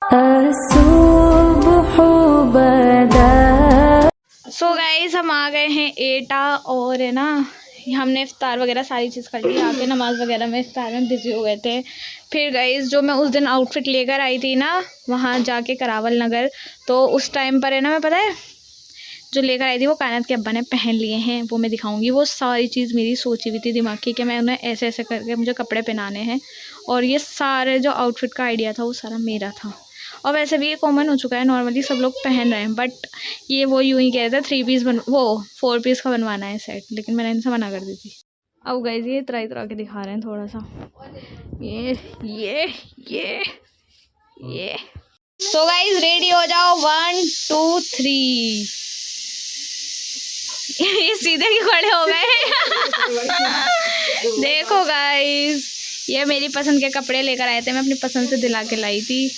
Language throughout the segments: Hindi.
सो गाइस हम आ गए हैं एटा और है ना हमने इफ्तार वगैरह सारी चीज़ कर ली। आके नमाज़ वगैरह में इफ्तार में बिज़ी हो गए थे। फिर गाइस जो मैं उस दिन आउटफिट लेकर आई थी ना वहाँ जाके करावल नगर, तो उस टाइम पर है ना मैं पता है जो लेकर आई थी वो कायनात के अब्बा ने पहन लिए हैं। वो मैं दिखाऊंगी। वो सारी चीज़ मेरी सोची हुई थी दिमाग की कि मैं उन्हें ऐसे ऐसे करके मुझे कपड़े पहनाने हैं, और ये सारे जो आउटफिट का आइडिया था वो सारा मेरा था। और वैसे भी ये कॉमन हो चुका है, नॉर्मली सब लोग पहन रहे हैं, बट ये वो यूं ही कह रहे थे 3 पीस वो 4 पीस का बनवाना है सेट, लेकिन मैंने इनसे मना कर दी थी। अब गाइस ये तरह तरह के दिखा रहे हैं थोड़ा सा, ये ये ये। सो गाइस रेडी हो जाओ, 1 2 3। ये सीधे क्यों खड़े हो गए? देखो गाइस ये मेरी पसंद के कपड़े लेकर आए थे, मैं अपनी पसंद से दिला के लाई थी।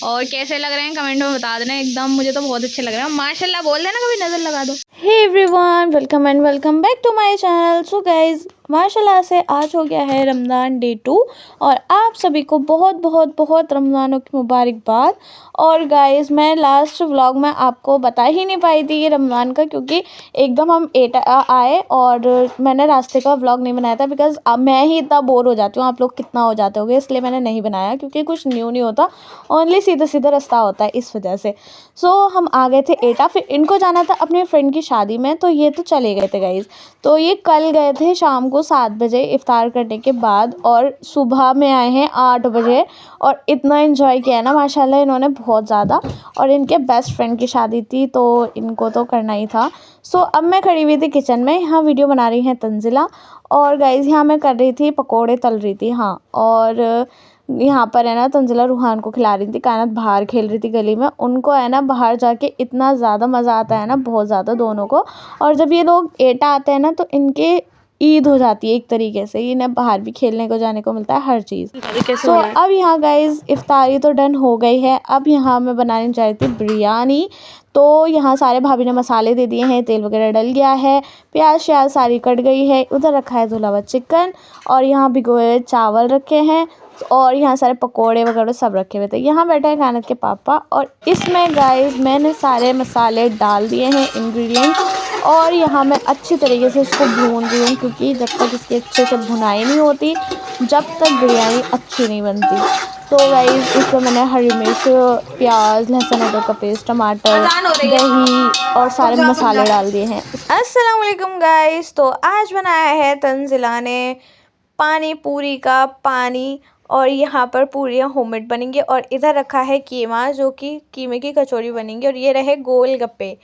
और कैसे लग रहे हैं कमेंट में बता देना। एकदम मुझे तो बहुत अच्छे लग रहे हैं, माशाल्लाह बोल देना, कभी नज़र लगा दो। Hey everyone, welcome and welcome back to my channel. So guys माशाल्लाह से आज हो गया है रमज़ान डे 2 और आप सभी को बहुत बहुत बहुत रमज़ानों की मुबारकबाद। और गाइज मैं लास्ट व्लॉग में आपको बता ही नहीं पाई थी ये रमज़ान का, क्योंकि एकदम हम एटा आए और मैंने रास्ते का व्लॉग नहीं बनाया था, बिकॉज़ अब मैं ही इतना बोर हो जाती हूँ, आप लोग कितना हो जाते होगे, इसलिए मैंने नहीं बनाया, क्योंकि कुछ न्यू नहीं होता, ओनली सीधा सीधा रास्ता होता है इस वजह से। सो हम आ गए थे एटा, फिर इनको जाना था अपने फ्रेंड की शादी में, तो ये तो चले गए थे गाइज। तो ये कल गए थे शाम को 7 बजे इफ्तार करने के बाद, और सुबह में आए हैं 8 बजे, और इतना एंजॉय किया है ना माशाल्लाह इन्होंने बहुत ज़्यादा। और इनके बेस्ट फ्रेंड की शादी थी तो इनको तो करना ही था। सो अब मैं खड़ी हुई थी किचन में, यहाँ वीडियो बना रही है तंजिला, और गाइज यहाँ मैं कर रही थी पकोड़े तल रही थी। हाँ, और यहाँ पर है ना तंजिला रूहान को खिला रही थी, कायनात बाहर खेल रही थी गली में। उनको है ना बाहर जाके इतना ज़्यादा मज़ा आता है ना, बहुत ज़्यादा दोनों को। और जब ये लोग एटा आते हैं ना तो इनके ईद हो जाती है एक तरीके से, इन्हें बाहर भी खेलने को जाने को मिलता है, हर चीज़। सो अब यहाँ गाइज इफ्तारी तो डन हो गई है। अब यहाँ मैं बनाने जा रही थी बिरयानी। तो यहाँ सारे भाभी ने मसाले दे दिए हैं, तेल वगैरह डल गया है, प्याज श्याज सारी कट गई है। उधर रखा है धुला हुआ चिकन, और यहाँ भिगोए हुए चावल रखे हैं, और यहाँ सारे पकोड़े वगैरह सब रखे हुए थे। यहाँ बैठे हैं कायनात के पापा, और इसमें गाइस मैंने सारे मसाले डाल दिए हैं, इंग्रेडिएंट्स, और यहाँ मैं अच्छी तरीके से इसको भून रही हूँ, क्योंकि जब तक इसकी अच्छे से भुनाई नहीं होती जब तक बिरयानी अच्छी नहीं बनती। तो गाइस इसमें मैंने हरी मिर्च, प्याज, लहसुन अदरक का पेस्ट, टमाटर, दही और सारे मसाले डाल दिए हैं। अस्सलाम वालेकुम गाइस, तो आज बनाया है तंजिला ने पानी पूरी का पानी, और यहाँ पर पूरियाँ होममेड बनेंगी, और इधर रखा है कीमा, जो कि कीमे की कचौरी बनेंगी, और ये रहे गोल गप्पे।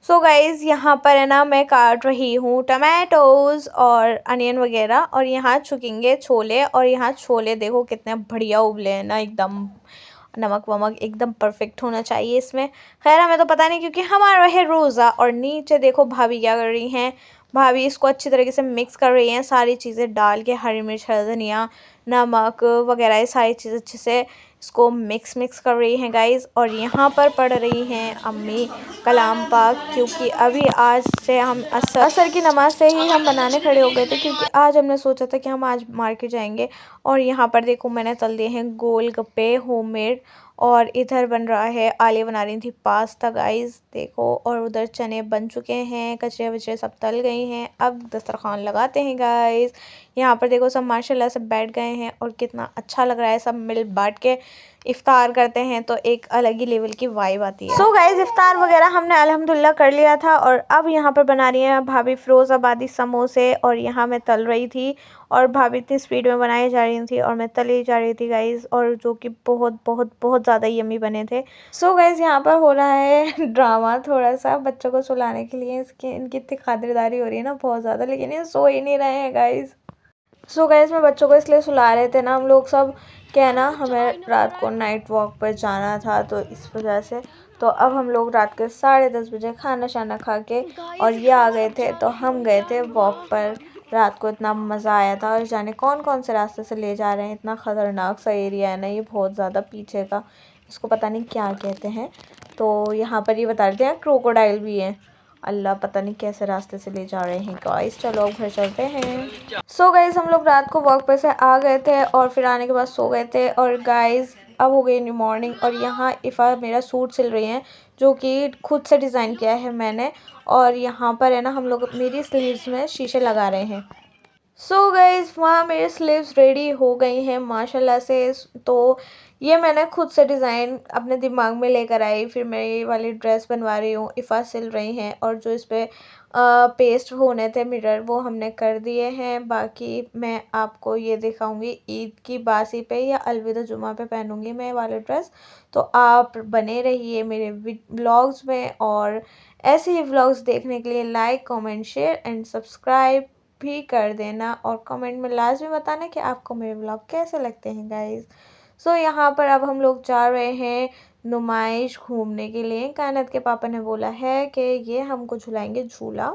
सो गाइज़ यहाँ पर है ना मैं काट रही हूँ टमाटोज़ और अनियन वगैरह, और यहाँ छुकेंगे छोले, और यहाँ छोले देखो कितने बढ़िया उबले हैं ना, एकदम नमक वमक एकदम परफेक्ट होना चाहिए इसमें। खैर हमें तो पता नहीं, क्योंकि हमारा है रोज़ा। और नीचे देखो भाभी क्या कर रही हैं, भाभी इसको अच्छी तरीके से मिक्स कर रही हैं, सारी चीज़ें डाल के, हरी मिर्च, धनिया, नमक वगैरह ये सारी चीज़ अच्छे से इसको मिक्स कर रही हैं गाइज़। और यहाँ पर पढ़ रही हैं अम्मी कलाम पाक, क्योंकि अभी आज से हम असर की नमाज़ से ही हम बनाने खड़े हो गए थे, क्योंकि आज हमने सोचा था कि हम आज मार्केट जाएंगे। और यहाँ पर देखो मैंने तल दिए हैं गोल गप्पे होममेड, और इधर बन रहा है, आलिया बना रही थी पास्ता गाइज़ देखो, और उधर चने बन चुके हैं, कचरे वचरे सब तल गई हैं। अब दस्तरखान लगाते हैं गाइज़। यहाँ पर देखो सब माशाल्लाह सब बैठ गए हैं, और कितना अच्छा लग रहा है, सब मिल बांट के इफ्तार करते हैं तो एक अलग ही लेवल की वाइब आती है। सो गाइज इफ्तार वगैरह हमने अल्हम्दुलिल्लाह कर लिया था, और अब यहाँ पर बना रही हैं भाभी फिरोज़ाबादी समोसे, और यहाँ मैं तल रही थी, और भाभी इतनी स्पीड में बनाई जा रही थी और मैं तली जा रही थी गाइज, और जो कि बहुत बहुत बहुत ज़्यादा यम्मी बने थे। सो गाइज यहाँ पर हो रहा है ड्रामा थोड़ा सा बच्चों को सुलाने के लिए, इनकी इतनी खातिरदारी हो रही है ना बहुत ज़्यादा, लेकिन ये सो ही नहीं रहे हैं गाइज। सो गाइज मैं बच्चों को इसलिए सुला रहे थे ना, हम लोग सब क्या ना, हमें रात को नाइट वॉक पर जाना था, तो इस वजह से तो अब हम लोग रात के 10:30 बजे खाना शाना खा के और ये आ गए थे, तो हम गए थे वॉक पर। रात को इतना मज़ा आया था, और जाने कौन कौन से रास्ते से ले जा रहे हैं, इतना ख़तरनाक सा एरिया है ना ये, बहुत ज़्यादा पीछे का, इसको पता नहीं क्या कहते हैं। तो यहाँ पर ये बता रहे थे क्रोकोडाइल भी हैं, अल्लाह पता नहीं कैसे रास्ते से ले जा रहे हैं गाइस। चलो अब घर चलते हैं। सो गाइस हम लोग रात को वॉक पे से आ गए थे, और फिर आने के बाद सो गए थे। और गाइस अब हो गई न्यू मॉर्निंग और यहाँ इफ़ा मेरा सूट सिल रही हैं जो कि खुद से डिज़ाइन किया है मैंने। और यहाँ पर है ना हम लोग मेरी स्लीव्स में शीशे लगा रहे हैं। सो गाइज़ वहाँ मेरे स्लीव्स रेडी हो गई हैं माशाल्लाह से। तो ये मैंने खुद से डिज़ाइन अपने दिमाग में लेकर आई। फिर मैं ये वाली ड्रेस बनवा रही हूँ, इफ़ा सिल रही हैं और जो इस पे पेस्ट होने थे मिरर वो हमने कर दिए हैं। बाकी मैं आपको ये दिखाऊंगी ईद की बासी पे या अलविदा जुमा पे पहनूंगी मैं ये वाली ड्रेस। तो आप बने रहिए मेरे व्लॉग्स में और ऐसे ही व्लॉग्स देखने के लिए like comment share and subscribe भी कर देना और कमेंट में लाजमी बताना कि आपको मेरे व्लॉग कैसे लगते हैं गाइस। सो यहाँ पर अब हम लोग जा रहे हैं नुमाइश घूमने के लिए। कायनात के पापा ने बोला है कि ये हमको झुलाएंगे झूला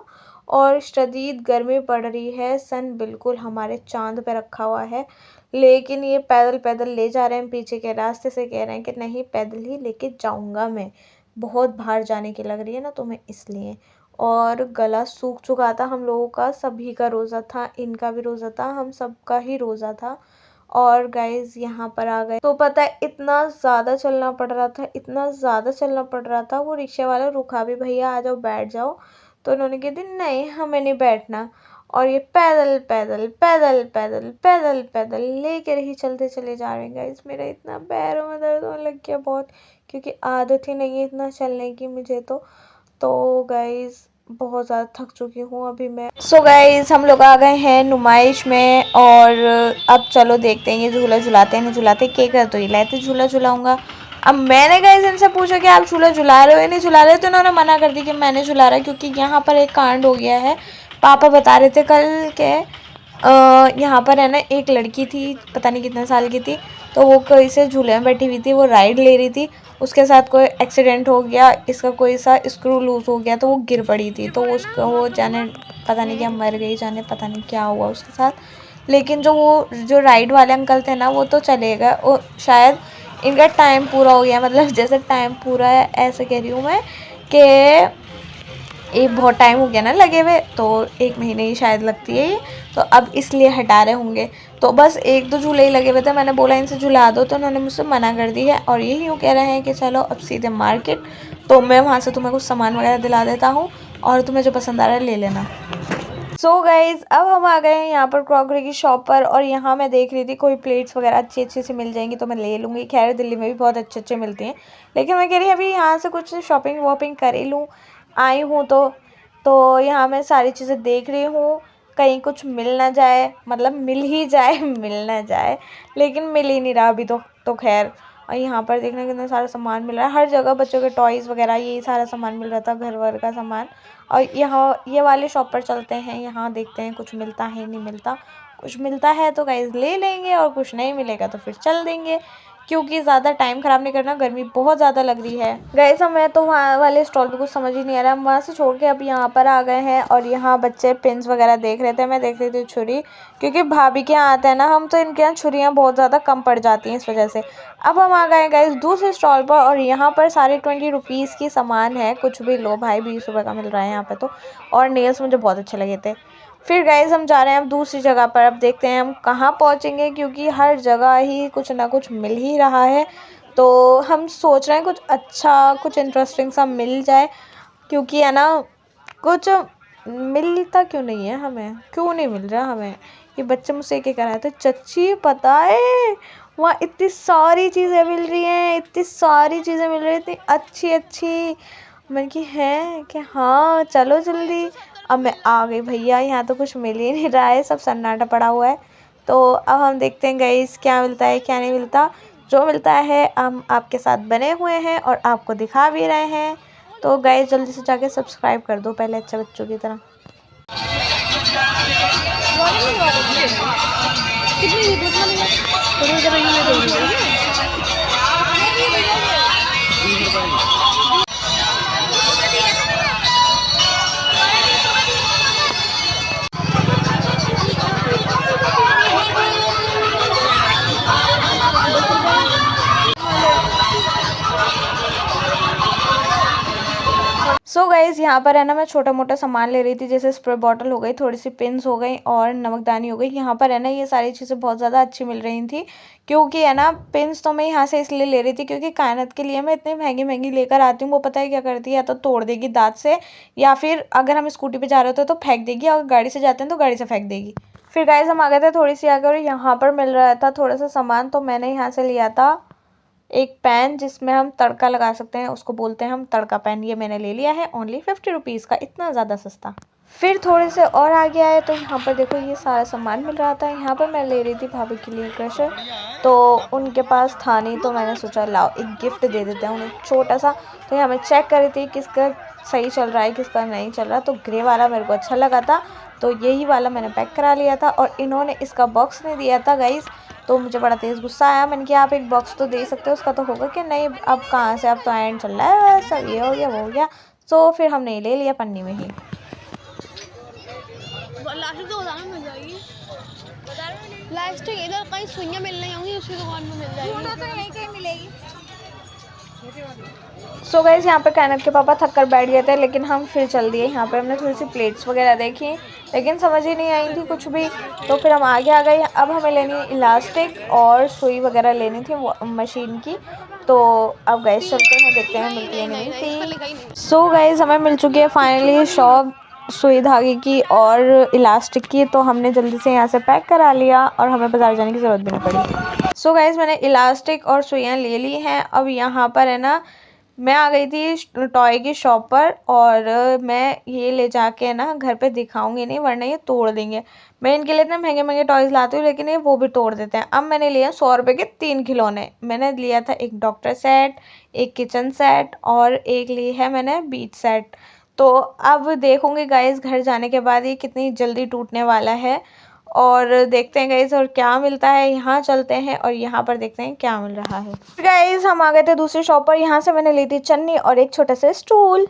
और शदीद गर्मी पड़ रही है, सन बिल्कुल हमारे चांद पे रखा हुआ है। लेकिन ये पैदल पैदल ले जा रहे हैं पीछे के रास्ते से, कह रहे हैं कि नहीं पैदल ही लेके जाऊंगा मैं, बहुत बाहर जाने की लग रही है ना तो मैं इसलिए। और गला सूख चुका था हम लोगों का, सभी का रोज़ा था, इनका भी रोज़ा था, हम सबका ही रोज़ा था। और गाइज़ यहाँ पर आ गए तो पता है इतना ज़्यादा चलना पड़ रहा था, इतना ज़्यादा चलना पड़ रहा था। वो रिक्शे वाला रुका भी, भैया आ जाओ बैठ जाओ, तो उन्होंने कह दी नहीं हमें नहीं बैठना। और ये पैदल पैदल पैदल पैदल पैदल पैदल लेकर ही चलते चले जा रहे हैं गाइज़। मेरा इतना पैरों में दर्द होने लग गया बहुत, क्योंकि आदत ही नहीं है इतना चलने की मुझे तो गाइज़ बहुत ज़्यादा थक चुकी हूँ अभी मैं। सो गाइज़ हम लोग आ गए हैं नुमाइश में और अब चलो देखते हैं ये झूला झुलाते हैं नहीं झुलाते। के कर तो ये लाते झूला झुलाऊंगा। अब मैंने गाइज़ इनसे पूछा कि आप झूला झुला रहे हो या नहीं झुला रहे हो, तो उन्होंने मना कर दी कि मैंने झुला रहा है, क्योंकि यहाँ पर एक कांड हो गया है। पापा बता रहे थे कल के यहाँ पर है ना एक लड़की थी, पता नहीं कितने साल की थी, तो वो कोई से झूले में बैठी हुई थी, वो राइड ले रही थी, उसके साथ कोई एक्सीडेंट हो गया, इसका कोई सा स्क्रू लूज़ हो गया तो वो गिर पड़ी थी। तो उसको वो जाने पता नहीं क्या मर गई, जाने पता नहीं क्या हुआ उसके साथ। लेकिन जो राइड वाले अंकल थे ना वो तो चले गए, वो शायद इनका टाइम पूरा हो गया, मतलब जैसे टाइम पूरा है ऐसे कह रही हूँ मैं कि एक बहुत टाइम हो गया ना लगे हुए, तो 1 महीने ही शायद लगती है ये, तो अब इसलिए हटा रहे होंगे। तो बस 1-2 झूले ही लगे हुए थे, मैंने बोला इनसे झुला दो तो उन्होंने मुझसे मना कर दी है और ये यूँ कह रहे हैं कि चलो अब सीधे मार्केट, तो मैं वहाँ से तुम्हें कुछ सामान वगैरह दिला देता हूँ और तुम्हें जो पसंद आ रहा है ले लेना। सो गाइज़ अब हम आ गए हैं यहाँ पर क्रॉकरी की शॉप पर और यहाँ मैं देख रही थी कोई प्लेट्स वगैरह अच्छी अच्छी सी मिल जाएंगी तो मैं ले लूँगी। खैर दिल्ली में भी बहुत अच्छे अच्छे मिलती हैं, लेकिन मैं कह रही अभी यहाँ से कुछ शॉपिंग वॉपिंग कर ही लूँ, आई हूँ तो यहाँ मैं सारी चीज़ें देख रही हूँ, कहीं कुछ मिल ना जाए, मतलब मिल ही जाए मिल ना जाए, लेकिन मिल ही नहीं रहा अभी तो खैर। और यहाँ पर देखने कितना सारा सामान मिल रहा है, हर जगह बच्चों के टॉयज़ वगैरह यही सारा सामान मिल रहा था, घर वर का सामान। और यहाँ ये वाले शॉप पर चलते हैं, यहाँ देखते हैं कुछ मिलता है नहीं मिलता, कुछ मिलता है तो गाइस ले लेंगे और कुछ नहीं मिलेगा तो फिर चल देंगे, क्योंकि ज़्यादा टाइम ख़राब नहीं करना, गर्मी बहुत ज़्यादा लग रही है गाइस। हमें तो वहाँ वाले स्टॉल पे कुछ समझ ही नहीं आ रहा, हम वहाँ से छोड़ के अब यहाँ पर आ गए हैं और यहाँ बच्चे पिन्स वगैरह देख रहे थे, मैं देख रही थी छुरी, क्योंकि भाभी के यहाँ आते हैं ना हम तो इनके यहाँ छुरियाँ बहुत ज़्यादा कम पड़ जाती हैं इस वजह से। अब हम आ गए गाइस दूसरे स्टॉल पर और यहाँ पर सारे 20 रुपीज़ की सामान है, कुछ भी लो भाई 20 रुपये का मिल रहा है यहाँ पे तो। और नेल्स मुझे बहुत अच्छे लगे थे। फिर गाइस हम जा रहे हैं अब दूसरी जगह पर, अब देखते हैं हम कहाँ पहुँचेंगे, क्योंकि हर जगह ही कुछ ना कुछ मिल ही रहा है। तो हम सोच रहे हैं कुछ अच्छा कुछ इंटरेस्टिंग सा मिल जाए, क्योंकि है ना कुछ मिलता क्यों नहीं है हमें, क्यों नहीं मिल रहा हमें। ये बच्चे मुझसे क्या कह रहे थे, चच्ची पता है वहाँ इतनी सारी चीज़ें मिल रही हैं, इतनी सारी चीज़ें मिल रही हैं, इतनी अच्छी अच्छी। मैंने कि है कि हाँ चलो जल्दी। अब मैं आ गई भैया, यहाँ तो कुछ मिल ही नहीं रहा है, सब सन्नाटा पड़ा हुआ है। तो अब हम देखते हैं गाइस क्या मिलता है क्या नहीं मिलता। जो मिलता है हम आपके साथ बने हुए हैं और आपको दिखा भी रहे हैं। तो गाइस जल्दी से जाके सब्सक्राइब कर दो पहले अच्छे बच्चों की तरह। सो गाइज़ यहाँ पर है ना मैं छोटा मोटा सामान ले रही थी, जैसे स्प्रे बॉटल हो गई, थोड़ी सी पिन्स हो गई और नमकदानी हो गई। यहाँ पर है ना ये सारी चीज़ें बहुत ज़्यादा अच्छी मिल रही थी, क्योंकि है ना पिन्स तो मैं यहाँ से इसलिए ले रही थी क्योंकि कायनात के लिए मैं इतनी महंगी महंगी लेकर आती हूँ, वो पता है क्या करती है, या तो तोड़ देगी दाँत से, या फिर अगर हम स्कूटी पर जा रहे होते तो फेंक देगी, और गाड़ी से जाते हैं तो गाड़ी से फेंक देगी। फिर गाइज़ हम आ गए थे थोड़ी सी आगे और यहाँ पर मिल रहा था थोड़ा सा सामान, तो मैंने यहाँ से लिया था एक पैन जिसमें हम तड़का लगा सकते हैं, उसको बोलते हैं हम तड़का पैन। ये मैंने ले लिया है ओनली 50 रुपीज़ का, इतना ज़्यादा सस्ता। फिर थोड़े से और आगे आए तो यहाँ पर देखो ये सारा सामान मिल रहा था। यहाँ पर मैं ले रही थी भाभी के लिए क्रशर, तो उनके पास था नहीं, तो मैंने सोचा लाओ एक गिफ्ट दे देते हैं उन्हें छोटा सा। तो यहाँ मैं चेक कर रही थी किसका सही चल रहा है किसका नहीं चल रहा, तो ग्रे वाला मेरे को अच्छा लगा था, तो यही वाला मैंने पैक करा लिया था। और इन्होंने इसका बॉक्स नहीं दिया था गाइज़, तो मुझे बड़ा तेज़ गुस्सा आया। मैंने कहा आप एक बॉक्स तो दे सकते हो, उसका तो होगा कि नहीं, अब कहाँ से, अब तो एंड चल रहा है, सब ये हो गया वो हो गया। तो फिर हमने ले लिया पन्नी में ही। लास्ट तो दुकान में मिल जाएगी, लास्ट इधर कहीं सुइयां मिलने होंगी, उसी दुकान में मिल जाएगी, तो यहीं कहीं मिलेगी। सो गाइस यहाँ पे कायनात के पापा थक कर बैठ गए थे, लेकिन हम फिर चल दिए। यहाँ पे हमने थोड़ी सी प्लेट्स वगैरह देखी, लेकिन समझ ही नहीं आई थी कुछ भी, तो फिर हम आगे आ गए। अब हमें लेनी है इलास्टिक और सुई वगैरह लेनी थी मशीन की, तो अब गाइस चलते हैं, देखते हैं मिलती है नहीं मिलती। सो गाइस हमें मिल चुकी है फाइनली शॉप सुई धागे की और इलास्टिक की, तो हमने जल्दी से यहाँ से पैक करा लिया और हमें बाज़ार जाने की ज़रूरत भी नहीं पड़ी। सो गाइस मैंने इलास्टिक और सुइयाँ ले ली हैं। अब यहाँ पर है ना मैं आ गई थी टॉय की शॉप पर, और मैं ये ले जाके ना घर पे दिखाऊंगी नहीं, वरना ये तोड़ देंगे। मैं इनके लिए इतने महंगे महंगे टॉयज़ लाती हूँ, लेकिन ये वो भी तोड़ देते हैं। अब मैंने लिया 100 रुपये के 3 खिलौने। मैंने लिया था एक डॉक्टर सेट, एक किचन सेट और एक ली है मैंने बीच सेट। तो अब देखूंगी गाइस घर जाने के बाद ये कितनी जल्दी टूटने वाला है, और देखते हैं गाइस और क्या मिलता है। यहाँ चलते हैं और यहाँ पर देखते हैं क्या मिल रहा है। गाइस हम आ गए थे दूसरी शॉप पर। यहाँ से मैंने ली थी चन्नी और एक छोटा सा स्टूल।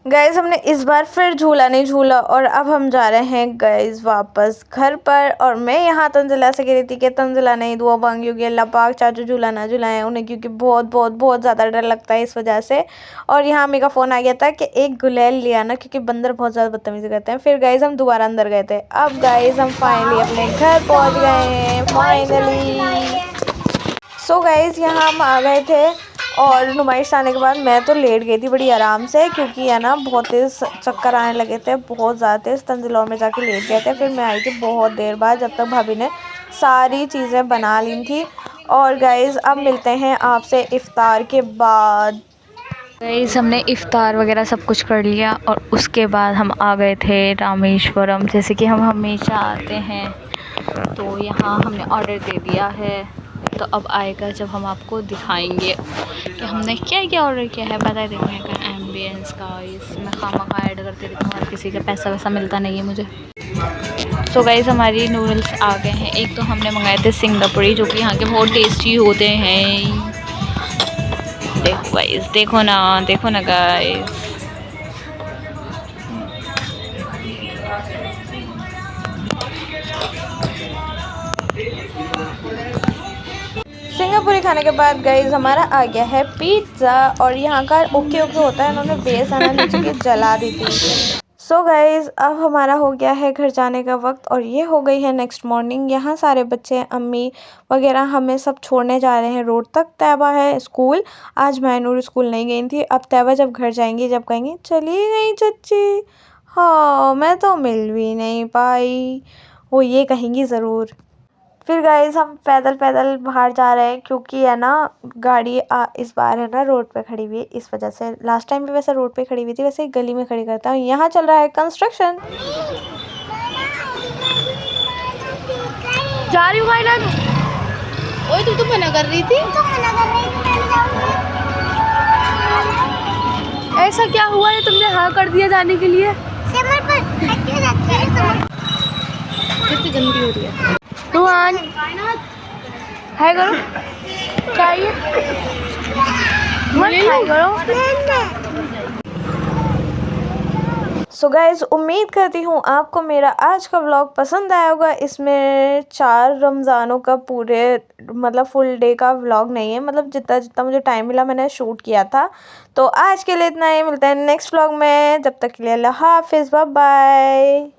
गाइस हमने इस बार फिर झूला नहीं झूला, और अब हम जा रहे हैं गाइस वापस घर पर। और मैं यहाँ तंजिला से कह रही थी कि तंजिला नहीं दुआ मांगी, अल्लाह पाक चाचू झूला ना झूलाएं उन्हें, क्योंकि बहुत बहुत बहुत ज़्यादा डर लगता है इस वजह से। और यहाँ मेरा फ़ोन आ गया था कि एक गुलेल लिया ना, क्योंकि बंदर बहुत ज़्यादा बदतमीज़ी करते हैं। फिर गाइस हम दोबारा अंदर गए थे। अब गाइस हम फाइनली अपने घर पहुँच गए हैं फाइनली। सो गाइस यहाँ हम आ गए थे, और नुमाइश आने के बाद मैं तो लेट गई थी बड़ी आराम से, क्योंकि है ना बहुत तेज़ चक्कर आने लगे थे, बहुत ज़्यादा तेज़। तंजिला में जाके लेट गए थे। फिर मैं आई थी बहुत देर बाद, जब तक भाभी ने सारी चीज़ें बना ली थी। और गाइस अब मिलते हैं आपसे इफ़्तार के बाद। गाइस हमने इफ़्तार वगैरह सब कुछ कर लिया, और उसके बाद हम आ गए थे रामेश्वरम, जैसे कि हम हमेशा आते हैं। तो यहाँ हमने ऑर्डर दे दिया है, तो अब आएगा जब हम आपको दिखाएंगे कि हमने क्या क्या ऑर्डर किया है। पता है देखने का एम्बियंस का, इसमें खामा ऐड करते रहती हूँ, हर किसी का पैसा वैसा मिलता नहीं है मुझे। सो गाइस हमारी नूडल्स आ गए हैं। एक तो हमने मंगाए थे सिंगापुरी, जो कि यहाँ के बहुत टेस्टी होते हैं। देखो गाइस, देखो ना गाइस। सिंगापुरी खाने के बाद गाइस हमारा आ गया है पिज़्ज़ा, और यहाँ का ओके ओके होता है, इन्होंने बेस आना नीचे की जला दी थी। सो गाइस अब हमारा हो गया है घर जाने का वक्त, और ये हो गई है नेक्स्ट मॉर्निंग। यहाँ सारे बच्चे अम्मी वगैरह हमें सब छोड़ने जा रहे हैं रोड तक। तैबा है स्कूल, आज मैनूर स्कूल नहीं गई थी। अब तैबा जब घर जाएंगी, जब कहेंगी चली गई चच्ची, हाँ मैं तो मिल भी नहीं पाई, वो ये कहेंगी ज़रूर। फिर गाइस हम पैदल पैदल बाहर जा रहे हैं, क्योंकि है ना गाड़ी इस बार है ना रोड पे खड़ी हुई है, इस वजह से। लास्ट टाइम भी वैसे रोड पे खड़ी हुई थी, वैसे गली में खड़ी करता हूँ। यहाँ चल रहा है कंस्ट्रक्शन। जा रही हूँ भाईलान। ओए तू तो मना कर रही थी। ऐसा क्या हुआ है तुमने हाँ कर दिया जाने के लिए? कितनी गंदी हो रही है। रुहान हाय करो, चाहिए हाय करो। सो गाइज़ उम्मीद करती हूँ आपको मेरा आज का व्लॉग पसंद आया होगा। इसमें 4 रमज़ानों का पूरे मतलब फुल डे का व्लॉग नहीं है, मतलब जितना जितना मुझे टाइम मिला मैंने शूट किया था। तो आज के लिए इतना ही, मिलते हैं नेक्स्ट व्लॉग में। जब तक के लिए अल्लाह हाफ़िज़, बाय बाय।